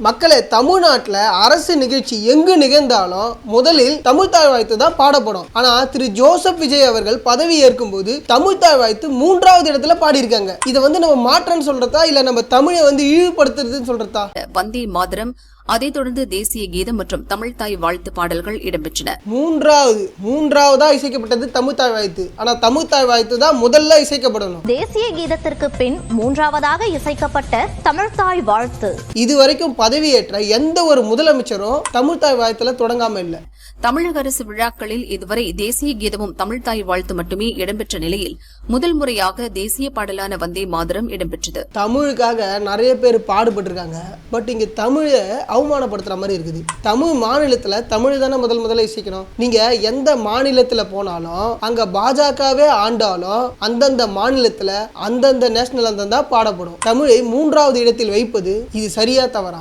மக்களே, தமிழ்நாட்டில் அரசு நிகழ்ச்சி எங்கு நிகழ்ந்தாலும் முதலில் தமிழ்த்தாய் வாழ்த்து தான் பாடப்படும். ஆனா திரு ஜோசப் விஜய் அவர்கள் பதவி ஏற்கும் போது தமிழ்த்தாய் வாழ்த்து 3வது இடத்துல பாடியிருக்காங்க. இதை நம்ம மாற்றம்னு சொல்றதா இல்ல நம்ம தமிழை இழிவுபடுத்துறதுன்னு சொல்றதா? வந்தே மாதரம், அதைத் தொடர்ந்து தேசிய கீதம் மற்றும் தமிழ்த்தாய் வாழ்த்து பாடல்கள் இடம்பெற்றன. மூன்றாவதா இசைக்கப்பட்டது தமிழ்த்தாய் வாழ்த்து. ஆனா தமிழ்த்தாய் வாழ்த்து தான் முதல்ல இசைக்கப்படணும். தேசிய கீதத்திற்கு பின் 3வதாக இசைக்கப்பட்ட தமிழ்த்தாய் வாழ்த்து. இதுவரைக்கும் பதவியேற்ற எந்த ஒரு முதலமைச்சரும் தமிழ்த்தாய் வாழ்த்துல தொடங்காம இல்ல. தமிழக அரசு விழாக்களில் இதுவரை தேசிய கீதமும் தமிழ்த்தாய் வாழ்த்து மட்டுமே இடம்பெற்ற நிலையில் முதல் முறையாக தேசிய பாடலான வந்தே மாதரம் இடம்பெற்றது. தமிழுக்காக நிறைய பேர் பாடுபட்டிருக்காங்க. பட் இங்க தமிழை அவமானப்படுத்துற மாதிரி இருக்குது. தமிழ் மாநிலத்துல தமிழ் தானே முதல்ல இசைக்கணும். நீங்க எந்த மாநிலத்துல போனாலும் அங்க பாஜகவே ஆண்டாலும் அந்தந்த மாநிலத்துல அந்தந்த நேஷனல் அந்தந்த பாடப்படும். தமிழை 3வது இடத்தில் வைப்பது இது சரியா தவறா?